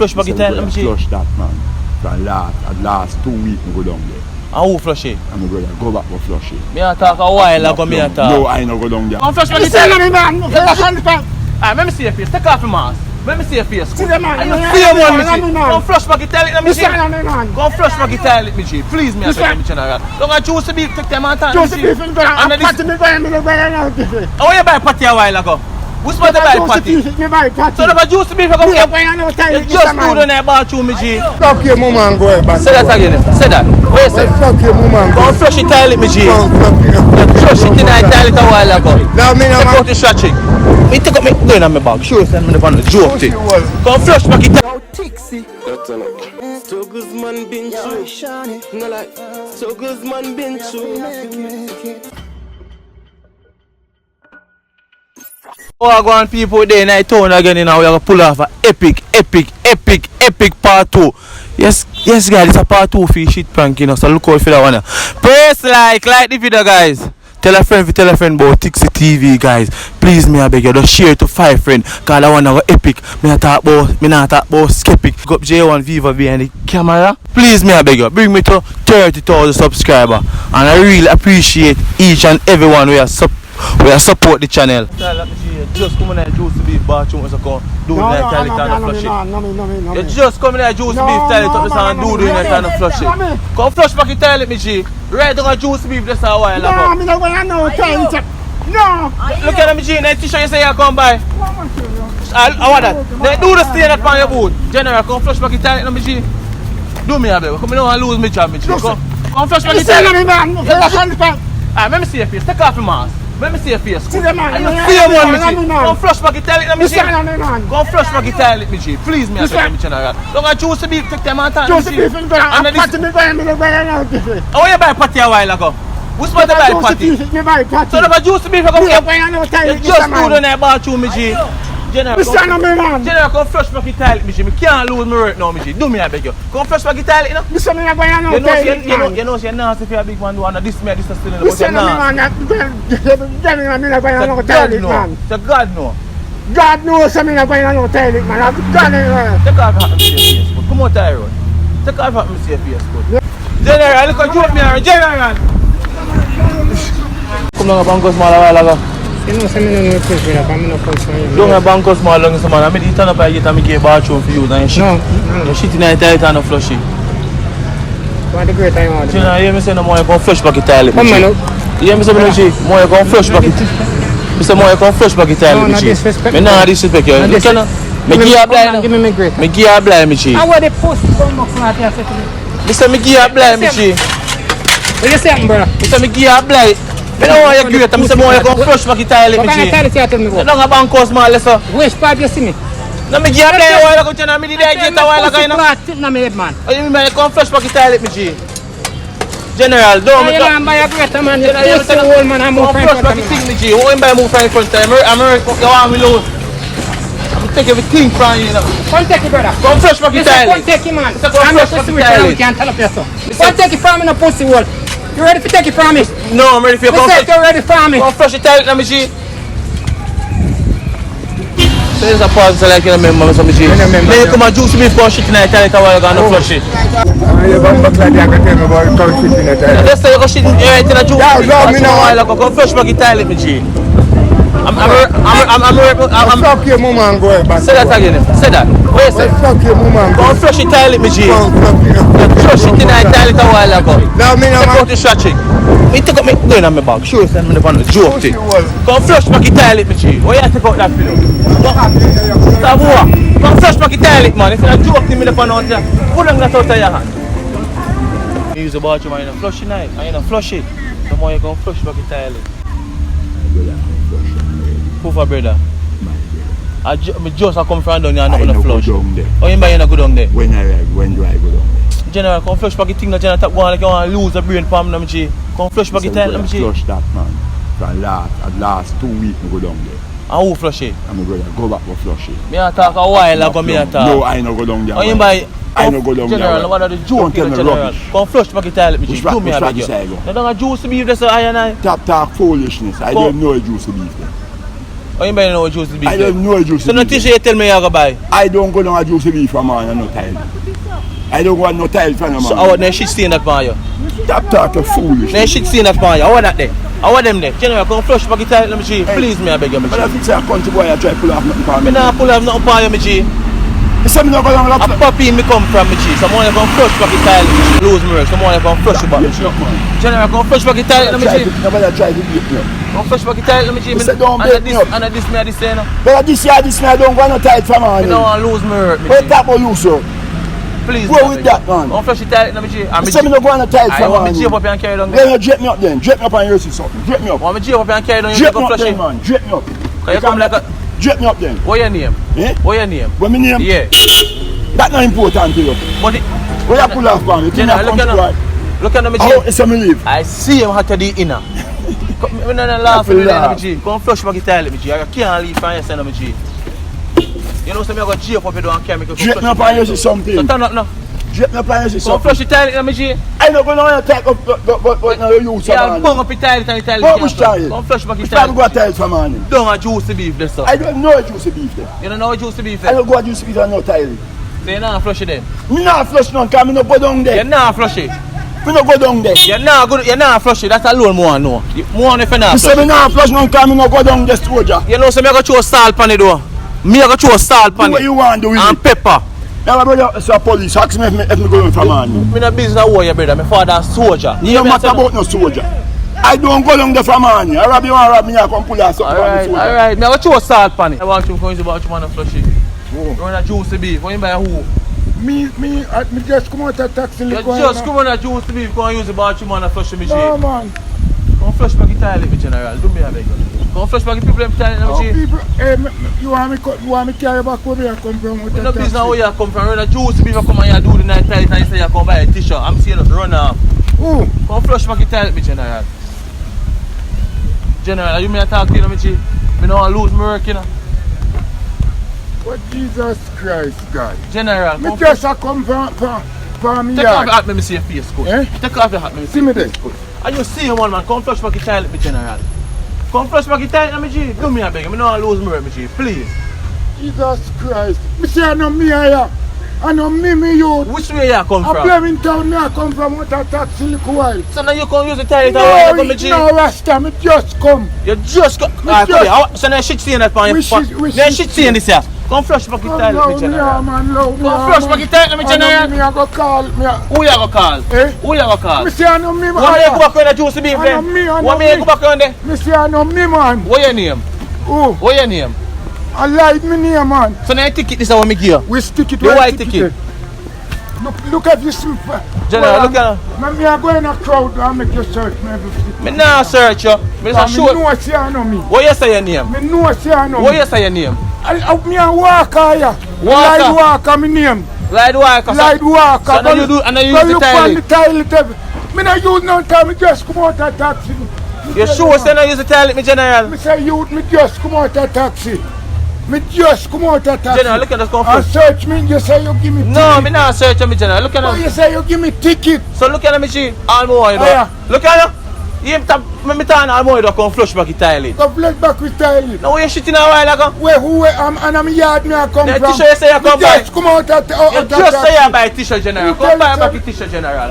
flush back it out, let me see. Flush that, man. From last 2 weeks, I go down there. And who flush it? I'm going to go back and flush it. Me a talk a while ago, me a talk. No, I don't go down there. Come flush back it out. Alright, let me see your face. Take off your mask. Let me see your face. See the man. And you see your one, me G. Come flush back it out, let me see. Come flush back it out, let me G. Please, me a tell me general. Don't go juice the beef, take them out and Juice the beef, I'm patty me going, how you buy patty a while ago? Who's supposed to buy patty? So never juice the beef, you just do the night bathroom, me G. Fuck your mama and go back. Say that again. Say that. What you say? Fuck your mama and Go and flush the toilet, me G. You flush it in the toilet a while ago. Now me no Take out the stretching. Me take up me going on my bag. Sure, send me the van. Joke thing. Go and flush back it. So Guzman been through. No like. So Guzman been through. Oh, I go on people there in the town again. Now we are gonna pull off a epic part 2. Yes, guys, it's a part 2 for shit prank, you know. So look out for that one. Press like the video, guys. Tell a friend about Tixie TV, guys. Please, me I beg you, just share it to 5 friends. Cause that one go epic. Me not talk about skeptic. Go up J1 Viva behind the camera. Please, me I beg you, bring me to 30,000 subscribers. And I really appreciate each and everyone who support the channel. Just come in there, juice the beef bathroom, so come do the toilet and flush it. You just come in there, juice the beef toilet and do the toilet and flush it. Come flush back the toilet, me G. Right down juice the beef just a while ago. No, me no going no toilet. No. Look at me G, next t-shirt you say you come by. I want that. Then do the stain that on your boot. General, come flush back the toilet, me G. Do me a bit. Come in and lose me job, me G. Come flush back the toilet. Let me see your face. Take off your mask. Let me see your face. See the man. You see your one, me G. Come flush back the toilet, let me see. Come flush back the toilet, me G. Please, me a tell me general. Don't go juice the beef, take them out and Juice the beef, I'm patty me going, how you buy patty a while ago? Who's supposed to buy patty? So never juice the beef, you just do the night bathroom, me G. General, come flush back the toilet, me G. Me can't lose my work now, me G. Do me, I beg you. Come flush back the toilet, you know. You know, you're nasty for a big man, this still in the So God know. God knows I'm not going on no toilet, man. Take off hat, me see your face, but come out the road. Take off hat, me see your face, but General, look at you up here, General. Come down a banco small a while ago. You know, some no push me up, I'm not pushing. Don't a banco small long as a man. I made it turn up I get and make a bathroom for you. And you shit in the toilet and flush it. What a great time out. You know, you hear me say no more, you come flush back the toilet. Come on, You hear me say no more, you come flush back it. Mr. More, you come flush back the toilet. No, not disrespect. Me not disrespect you. You cannot. Me give you a blind. Give me great. Me give you a blind, me G. I want the post come back from here, say to me. Mr. Me give you a blind, me G. What you saying, brother? Mr. Me give you a blind. Me don't want you great. Mr. More, you come flush back the toilet, me G. What kind of toilet you tell me about? Don't a banco small, listen. Which part you see me? No, me give you a blind a while ago, Jenna. Me did I get a while ago, you know. No, me head, man. Oh, you mean come flush back the toilet, me G. General, don't me talk. Buy a greater man. You pussy old man. I'm more fine front of me. G. Who buy more fine front time? I'm you want me lose. I'm take everything from you, you know. Come take it, brother. Come flush back the toilet. Come take it, man. I'm not pussy with you. You can't tell up yourself. Come take it from me, no pussy wall. You ready to take it from me? No, I'm ready for you. Come take it ready from me. Come flush the toilet, let me see. So there's a pause so like you remember me, so me see. Then you come and juice me for shit in the toilet while you're gonna flush it. You come back like that, I can tell me about come shit in the toilet. Just say you go shit in the juice. No, me no while ago. Come flush back the toilet, me G. I'm fuck your mama and go back. Say that again. Say that. What you say? Fuck your mama and go. Come flush the toilet, me G. You flush it in the toilet a while ago. Now me no take out the stretching. Me take up me going on my bag. Sure, send me the van. Joke thing. Come flush back the toilet, me G. Why you take out that pillow? Stop what? Come flush back the toilet, man. If you're not joking me the pan out there, pull them that out of your hand. You use the bathroom and you flush it night. And you flush it. The more you come flush back the toilet. Who for brother? I just come from down here and not gonna flush. Oh, you buy you go down there? When do I go down there? General, come flush back the thing that General top one like you want to lose the brain from them, G. Come flush back the toilet, let me see. Flush that, man. From last 2 weeks I go down there. And who flush it? I'm going to go back and flush it. Me a talk a while ago, me a talk. No, I don't go down there. Oh, you buy... I don't go down there. General, what are the joke in the General? Come flush back the toilet, me G. Do me a beg you. You don't have juice beef, that's I and I. Talk foolishness. I don't know a juice beef there. How you buy no juicy beef? I don't know juicy So no beef. t-shirt you tell me you go buy. I don't go down a juicy beef from man and no tile. I don't want no tile from no man. So how then shit stain that on you? Stop talking foolish. Then shit stain that on you. How that there? How them there? General, come flush back the tile, let me see. Please me I beg you, me But G. if it's a country boy, I try to pull off nothing for me. Me nah pull off nothing for you, me G. You say me not go down A a puppy me come from, me G. Someone you come flush back the tile, me G. Lose me, someone you come flush it back, me G. General, come flush back the tile, let me see. Nobody try to beat me up. Come flush back the tile, let me see. You say don't beat me up. And this me, this say no. But this year, this man, I don't want no tile from man. Me don't want to lose me, me What G. that will lose, sir? Please, Go with that, man. Come flush the tile, let me see. You say me not go on no tile I from want man. me jape up and carry down Then there. you drape me up then. Drape me up and you see something. Drape me up. Want me jape up and carry down, you Drape go me up flush then, it. man. Drape me up. Can you come like a... Drape me up then. What your name? Eh? What your name? What my name? Yeah. That's not important to you. But it... What you pull off, man? You think General, I look come at to him. right? Look at him, How G. is it me leave? I see him hot to the inner. Me not laugh at me, let me G. Come flush back the tile, let me G. I can't leave from your side, let me G. You know, so me I got jape up, you don't care me. Drape me up and you see something. So turn up now. Drape me up and you see Come something. flush the tile, let me G. I don't go down and take up but now you use some Yeah, man. bung up the tile, and the tile. What can't which flush. tile? Come flush back the Which time go tile. a tile for man? Don't a juicy beef, this sir. I don't know juicy beef there. You don't know what juicy beef I is? don't go a juicy beef and no tile. So you not flush it then? Me not flush none because me no go down You there. not flush it. Me no go down there. You not flush it. That's alone more no. More if you not Me say flush me it. not flush none because me no go down there soldier. You know, so me I go throw salt pan it though. Me I go throw salt Do pan what it. you want do with And it. pepper. Now my brother is a police. Ask me if me go in for man. Me no business warrior brother. My father a soldier. Me no matter about no soldier. I don't go down there for man. I rob you and rob me I come pull out something from the soldier. Alright. Me I go throw salt pan it. I want you to come about you man flush it. You want a juicy beef? When you buy who? Me just come out of taxi. You look just why come on a juicy beef. Come and use the bathroom man and flush me G. No man. Come flush back the toilet me general. Do me a beg. Come flush back the people them toilet How me G. people, you want me carry back where I come from with Me the no business taxi? where you come from. Run a juicy beef come and you do the night toilet and you say you come buy a t-shirt. I'm saying just run off. Who? Come flush back the toilet me general. General, you me a talk to you me G. Me no want lose my work you know. But Jesus Christ, God. General, Me come just a come from me take off your yard. hat, let me see your face, good. Eh? Take off your hat, let me See see me your there. face, good. And you see one man, come flush back the toilet, me general. Come flush back the toilet, me G. Do me a beg, me no want lose my work, me G. Please. Jesus Christ. Me say I know me here. I know me youth. Which way you come I from? blame in town me I come from with a taxi little while. So now you come use the toilet No, and want me G. no Rasta, me just come. You just go. Alright, just- come here. So now shit seeing that on We your shit- we Now shit shit seeing this here. Come flush back the Come toilet, me loud me general. man, loud me Come flush back the toilet, me I know general. me I go call me. Who you go call? Eh? Who you go call? Me say I know me man. One day you go back on the juicy beef I then. know me, I know One day you me. go back on there. Me say I know me man. What your name? Who? What your name? I like me name man. So now you ticket this is what me give you. We stick it The where white stick ticket. it. Look at this. General, look at Me I go in a crowd and make you search me everything. me now search you. Me just Me show. know say I know me. What you say your name? Me know say I know What me. you say your name? Me a walker here. Walker? Light walker me name. Light Walker. Light walker. So now you do and now you use the look on toilet. the toilet. Me no use no time. Me just come out of taxi. You sure say now use the toilet, me general? Me say you. Me just come out of taxi. Me just come out of taxi. General, look at this come And first. search me. You say you give me. No, ticket. me not search you, me general. Look at Oh, him. you say you give me ticket. So look at him, me G. All more you do. yeah. Look at him. You me turn all more you do come flush back the toilet. Go flex back with toilet. Now where you shitting a while ago? Where who and I'm yard me I come The from. t-shirt you say you come Me buy. just come out of You just say you buy t-shirt general. You Come tell buy me, back tell the t-shirt general.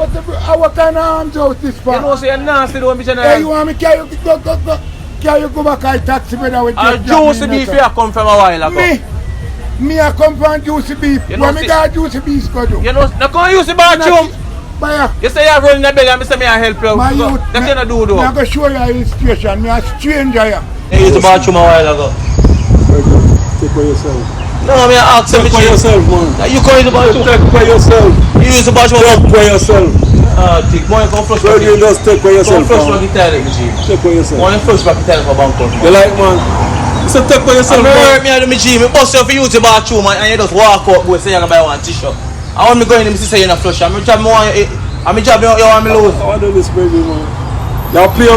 What kind of arms out this for? You know say you nasty though, me Hey, you general. want me carry you go. Carry you go back and taxi brother with A juicy beef you come from a while ago. Me I come from juicy beef. You know When me see- got juicy beef go do. You know, now come use the bathroom. Buy You say you roll in the belly and me say me I help you. my youth. That you not do Me though. I go show you a station. Me a stranger here. You use the bathroom a while ago. Take for yourself. No, me I ask you, me Take for G. yourself, man. Now you come in the bathroom. Take for yourself. You use the bathroom. Take for yourself. Thick. More you come flush Well, back you the just take for yourself, flush back man. the toilet, me G. Take for yourself. More you flush back the toilet for Bangkok. You like, man? So take for yourself, Me man. hurt me and me G. Me bust you for use the bathroom and you just walk out go say you gonna buy one t-shirt. I want me go in and me say you not flush. I'm job me want you. I'm job you want me lose. I want to do this, baby, man. Y'all play,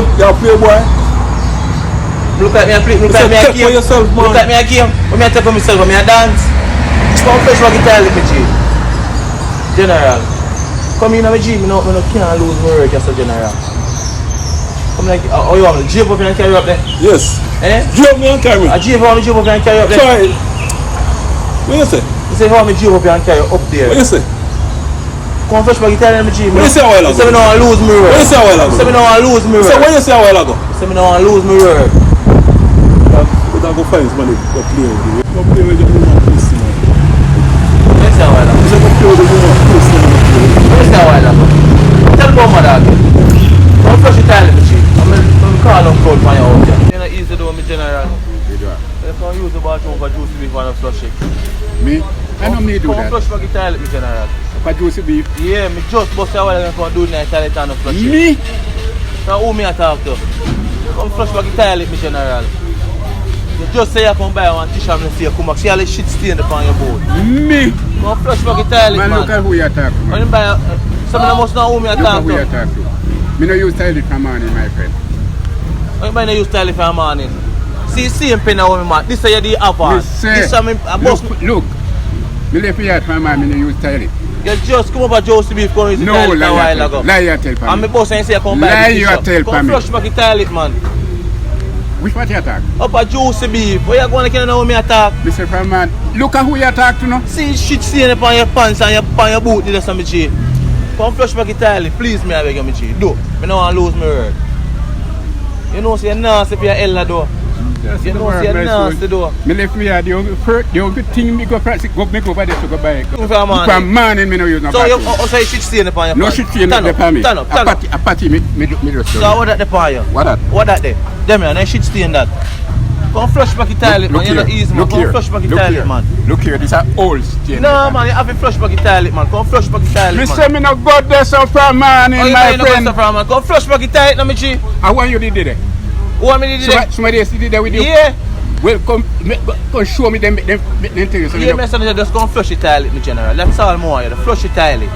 boy. Look at me and play. Look at me and Take for game. yourself, man. Look at me and game. When me I take for myself, when me I dance. Come flush back the toilet, me G. General. Come in and me G. Me no can't lose my work as a general. Come like, oh, you want me to jib up and carry you up there? Yes. Eh? Jib me and carry me. I jib up and carry you up there? Try it. What you say? You say, how me jib up and carry you up there? What you say? Come fresh back, you tell them jib. What you say a while ago? You say me don't want to lose my word. What you say a while ago? You say me don't want to lose my word. So what you say a while ago? You say me don't want to lose my word. But I go find somebody to play with you. Go play with your woman piece, man. What you say a while ago? You say go play with your woman piece, man. What you say a while ago? Tell me about my dog. Come fresh, you tell them jib. I'm calling on cold for your house. You're not easy to do with me, General. If I use the bathroom for juicy beef and flush it. Me? I know me do Come that. flush back the toilet, me, General. For juicy beef. Yeah, me just bust a while ago do the toilet and flush it. Me? Now who me I talk to? Come flush back the toilet, me, General. You just say you come by one tissue and see you come back. See all the shit stain upon your boat. Me? Come flush back the toilet, man. Man, look at who you talk to. When you buy some of them must know who me I Look at talk who you to. talk to. Me no use toilet for morning, my friend. When you buy no use toilet for a morning. See, same pen now, man. This is the upper. Yes, sir. This is me. Look. Me left here for morning, me no use toilet. You just come over Josie Beef, come use the toilet a while ago. Lie you tell for And me. my boss ain't say come buy Lie the you tissue. tell for Come me. flush back the toilet, man. Which part you talk? Up a Josie Beef. Where you going to know me attack? Mr. Farman, look at who you talk to now. See shit stain upon your pants and upon your boot, this is me G. Come flush back the toilet, please me I beg you, me G. Do. Me no want to lose my word. You know say you're nasty for your elder though. You know say you're nasty though. Me left me here, the only thing me go practice, go make over there to go buy. Come for a man. For morning, me no use no So you bathroom. say shit stain upon your No pants? shit stain Stand upon me. Stand up. A patty me just So what that the upon you? What that? What that there? Them here, no shit stain that. Come flush back the toilet, man. You're not easy, man. Come flush back the toilet, man. Look here, this is old stain. No, man, you have to flush back the toilet, man. Come flush back the toilet, Me man. say me no go there so far, man, Oh, you my know friend. from, man. Come flush back the toilet, now, me G. I want you did it. Who want me to do that? Somebody else did that with you. Yeah. Well, come show me them things. So Yeah, me say just come flush the toilet, me general. That's all more, you flush the toilet.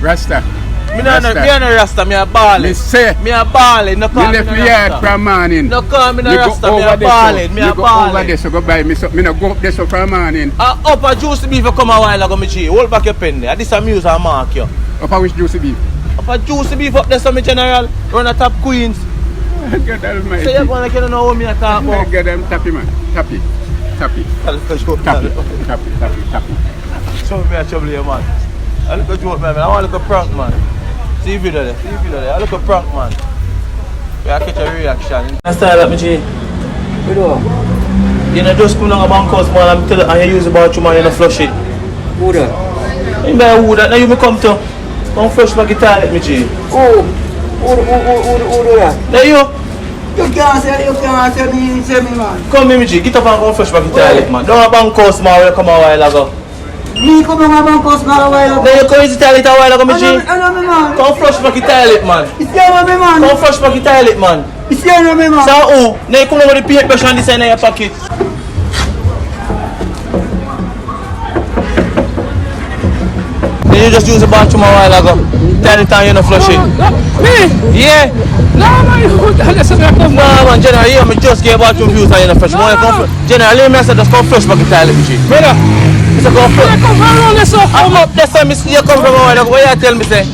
Rasta. Me no Rasta, me a ballin'. Me say. Me a ballin', no call Me me left no me out Rasta. from morning. No call me no Me go Rasta, me over a there, ballin', so- me a go over there, ballin'. so go buy me. So me no go up there so from morning. Up a juicy beef you come a while ago, me G. Hold back your pen there. This a muse and mark you. Up a which juicy beef? Up a juicy beef up there, so me general. Run a top Queens. God almighty. So you gonna get to know what me a talk about. God, I'm tappy, man. Tappy. Tappy. Tappy. Show me a trouble here, man. I look at joke, man. I want to look a prank, man. See video there. I look a prank, man. We have to catch a reaction. I style up, me G. What do you know, just come down a bank house, man, and you use the bathroom and you don't flush it. Who that? You buy who that? Now you may come to. Come flush back the toilet, me G. Who do that? Now you. You can't say me, man. Come here, me G. Get up and come flush back the toilet, man. Don't a bank house, man, when you come a while ago. Me come on my bank house now a while ago. Then you come use the toilet a while ago, me G. I know me, man. Come flush back the toilet, man. It's here me, man. Come flush back the toilet, man. It's here me, man. So who? Now you come over the paintbrush and this in your pocket. Then you just use the bathroom a while ago. Tell the time you don't flush it. Me? Yeah. No, man. That's what I come No, man, generally, you me just get bathroom views and you don't flush. Generally, me say just come flush back the toilet, me G. Brother, Me say come flush. I come from around this up. I'm up there, so me see you come from a while ago. What you tell me, say?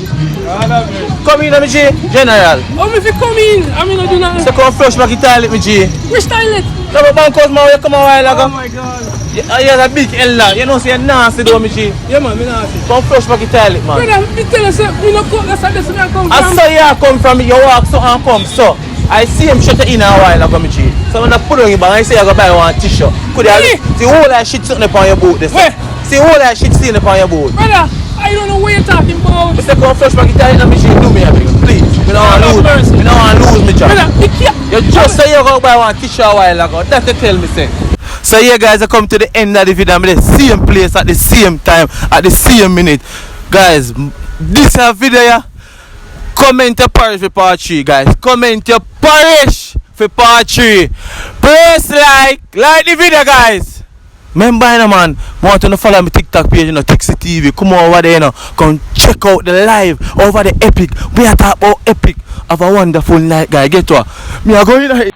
Come in, me G. General. Oh, if you come in, I mean, I do not. So come flush back the toilet, me G. Which toilet? No, but bank house, man, you come a while ago. Oh my God. You're a big Ella. You know, say you're nasty, though, me G. Yeah, man, me not. Come flush back the toilet, man. Brother, me tell you, say, me no come. That's how I come I from. saw you come from me, you walk so and come so. I see him shut in a while ago, me G. So when I put on your bag, I say I go buy one t-shirt. Could you see all that shit sitting upon your boot this? Where? See all that shit sitting upon your boot. Brother, I don't know what you're talking about. Mr. Come flush back the toilet, me G, do me a big, please. Me don't want to lose. Me don't want to lose me job. Brother, me can't. You just say you go buy one t-shirt a while ago. That's what you tell me, say. So yeah, guys, I come to the end of the video. I'm at the same place at the same time at the same minute. Guys, this is a video, yeah. Comment your parish for part 3, guys. Comment your parish for part 3. Press like the video, guys. Remember, you know, man, want to follow my TikTok page, you know, Tixi TV. Come over there, you know. Come check out the live over the Epic. We are talking about Epic. Have a wonderful night, guys. Get to her. Me are going.